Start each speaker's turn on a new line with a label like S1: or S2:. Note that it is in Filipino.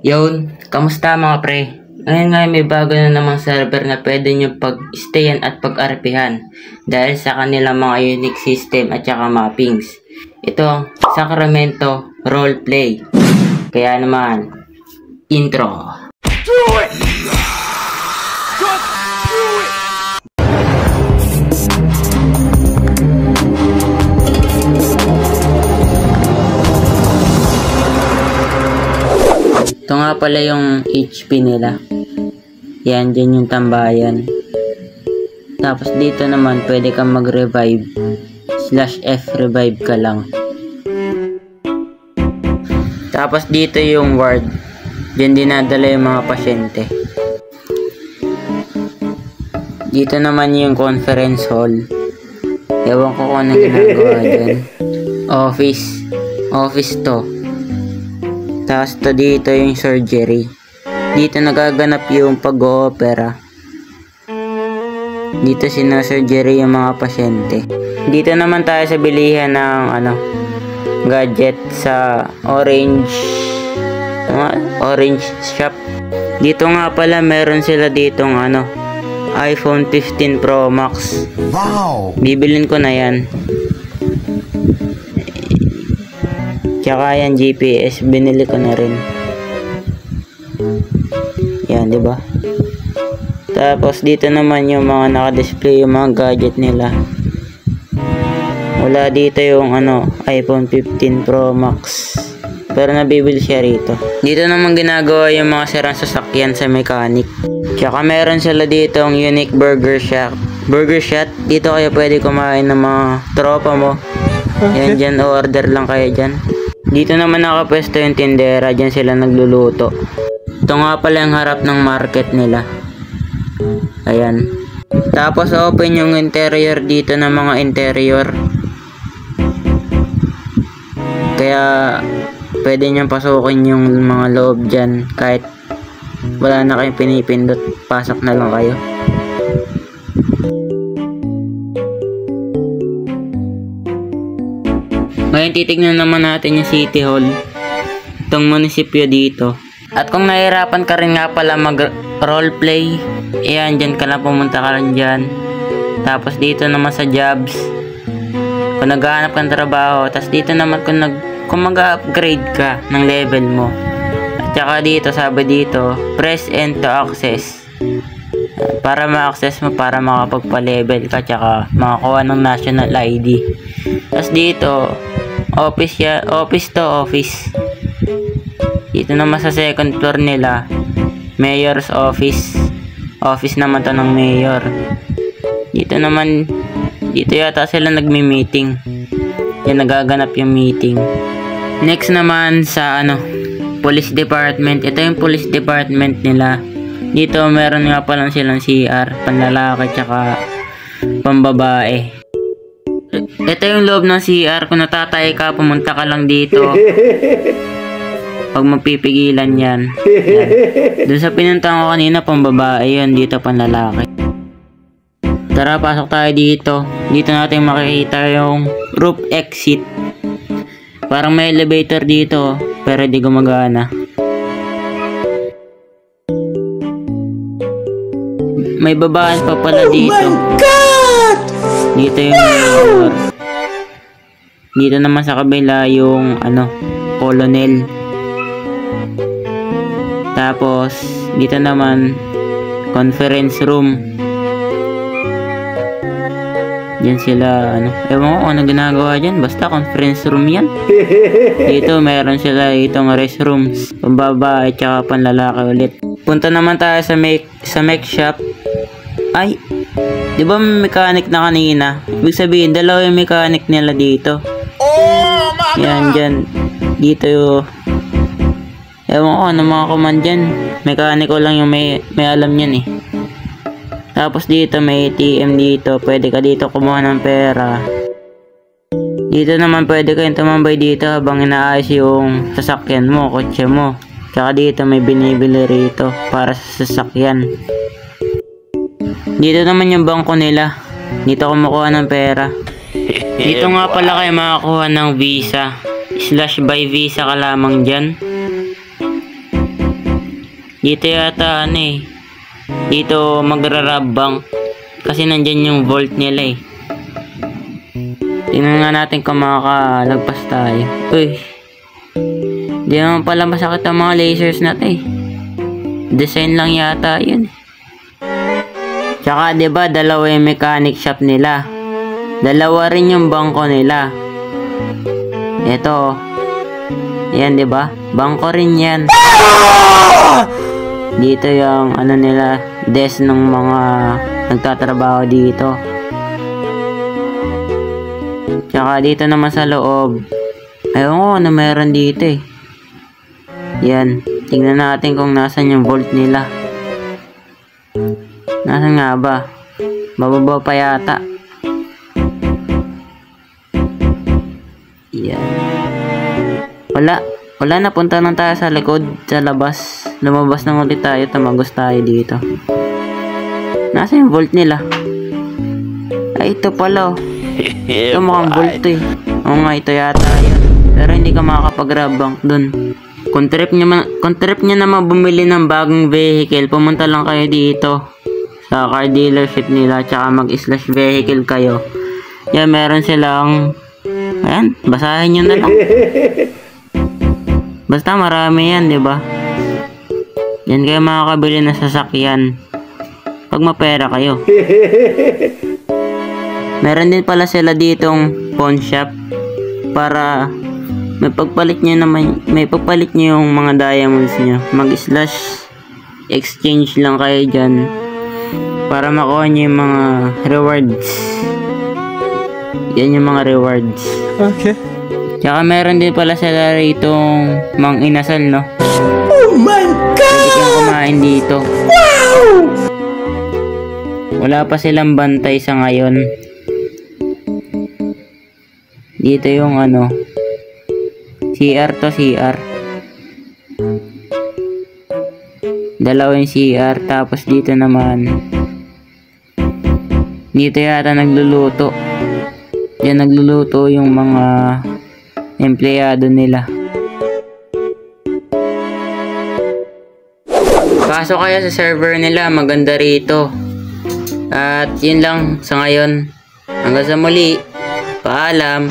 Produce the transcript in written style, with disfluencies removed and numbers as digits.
S1: Yun, kamusta mga pre? Ngayon nga may bago na namang server na pwede nyo pag-stayan at pag-arpihan dahil sa kanilang mga unique system at saka mappings. Ito ang Sacramento Roleplay. Kaya naman, intro! Do it! Just do it! Ito nga pala yung HP nila. Yan, dyan yung tambayan. Tapos dito naman, pwede kang mag-revive. /F revive ka lang. Tapos dito yung ward. Dyan dinadala yung mga pasyente. Dito naman yung conference hall. Ewan ko kung ano ginagawa dyan. Office to. Tapos to dito yung surgery. Dito nagaganap yung pag-oopera. Dito sinasurgery yung mga pasyente. Dito naman tayo sa bilihan ng gadget sa orange shop. Dito nga pala meron sila ditong iPhone 15 Pro Max. Wow! Bibilin ko na yan. Tsaka yan GPS, binili ko na rin. Yan, di ba? Tapos dito naman yung mga naka-display yung mga gadget nila. Wala dito yung iPhone 15 Pro Max. Pero nabibili siya rito. Dito naman ginagawa yung mga sirang sasakyan sa mechanic. Tsaka meron sila dito ang unique burger shot. Dito kayo pwede kumain ng mga tropa mo. Yan dyan, order lang kayo dyan. Dito naman nakapwesto yung tindera, dyan sila nagluluto. Ito nga pala yung harap ng market nila. Ayan. Tapos open yung interior dito ng mga interior. Kaya pwede nyo pasukin yung mga loob dyan. Kahit wala na kayong pinipindot, pasok na lang kayo. Ngayon titignan naman natin yung City Hall. Itong munisipyo dito. At kung nahihirapan ka rin nga pala mag-roleplay, ayan, dyan ka lang, pumunta ka lang dyan. Tapos dito naman sa jobs, kung naghahanap kang trabaho. Tapos dito naman kung mag-upgrade ka ng level mo. At saka dito, sabi dito, press N to access. Para ma-access mo, para makapagpa-level ka, tsaka makakuha ng national ID. Tapos dito, office to office. Dito naman sa second floor nila, mayor's office. Office naman to ng mayor. Dito yata sila nagmi-meeting. Yan, nagaganap yung meeting. Next naman sa police department. Ito yung police department nila. Dito meron nga palang silang CR, panlalaki tsaka pambabae. Ito yung loob ng CR. Kung natatay ka, pumunta ka lang dito. Pag mapipigilan yan. Doon sa pinuntahan ko kanina, pambabae yun. Dito panlalaki. Tara, pasok tayo dito. Dito natin makikita yung roof exit. Parang may elevator dito, pero di gumagana. May babaan pa pala dito. Oh my God! Dito yung mayor. Dito naman sa kabila yung colonel. Tapos dito naman conference room. Diyan sila ewan ko ano ginagawa dyan, basta conference room yan. Dito meron sila itong restrooms, pambabae at saka panlalaki ulit. Punta naman tayo sa mech shop. Ay, di ba may mechanic na kanina? Ibig sabihin, dalawa yung mechanic nila dito. Oh my God! Yan dyan. Dito yung ewan ko ano mga command dyan. Mekaniko lang yung may alam yan eh. Tapos dito may ATM dito. Pwede ka dito kumuha ng pera. Dito naman pwede kayong tumambay dito habang inaayos yung sasakyan mo, kotse mo. Tsaka dito may binibili rito para sa sasakyan. Dito naman yung bangko nila. Dito kumukuha ng pera. Dito nga pala kayo makakuha ng visa. /by visa ka lamang dyan. Dito yata ano eh. Dito magra-rob-bank. Kasi nandyan yung vault nila eh. Tingnan nga natin kung makakalagpas tayo. Uy. Di naman pala masakit ang mga lasers natin eh. Design lang yata yun. Tsaka diba dalawa yung mechanic shop nila. Dalawa rin yung bangko nila. Ito. Yan diba? Bangko rin yan. Dito yung ano nila, desk ng mga nagtatrabaho dito. Tsaka dito naman sa loob. Ayun ko ano meron dito eh. Yan. Tingnan natin kung nasan yung vault nila. Nasan nga ba? Bababa pa yata. Yan. Wala na, punta lang tayo sa likod, sa labas. Lumabas na ulit tayo, tamagos tayo dito. Nasa yung vault nila? Ay, ito pala oh. Ito mukhang vault to eh. Oo nga, ito yata yun. Pero hindi ka makakapag-grab bank dun. Kung trip nyo naman bumili ng bagong vehicle, pumunta lang kayo dito sa car dealership nila, tsaka mag-slash vehicle kayo. Yan, meron silang, ayan, basahin nyo na lang. Basta marami yan, di ba? Yan kayo makakabili ng sasakyan pag mapera kayo. Meron din pala sila ditong pawn shop para may pagpalit nyo yung mga diamonds nyo. Mag-slash exchange lang kayo dyan para makuha nyo yung mga rewards. Yan yung mga rewards.
S2: Okay.
S1: Tsaka meron din pala sila ritong mang inasal, no?
S2: Oh my God!
S1: Pwede kang kumain dito.
S2: Wow!
S1: Wala pa silang bantay sa ngayon. Dito yung ano, CR to CR. Dalawa yung CR, tapos dito naman, dito yata nagluluto. Diyan nagluluto yung mga empleyado nila. Kaso kaya sa server nila maganda rito. At yun lang sa ngayon. Hanggang sa muli. Paalam.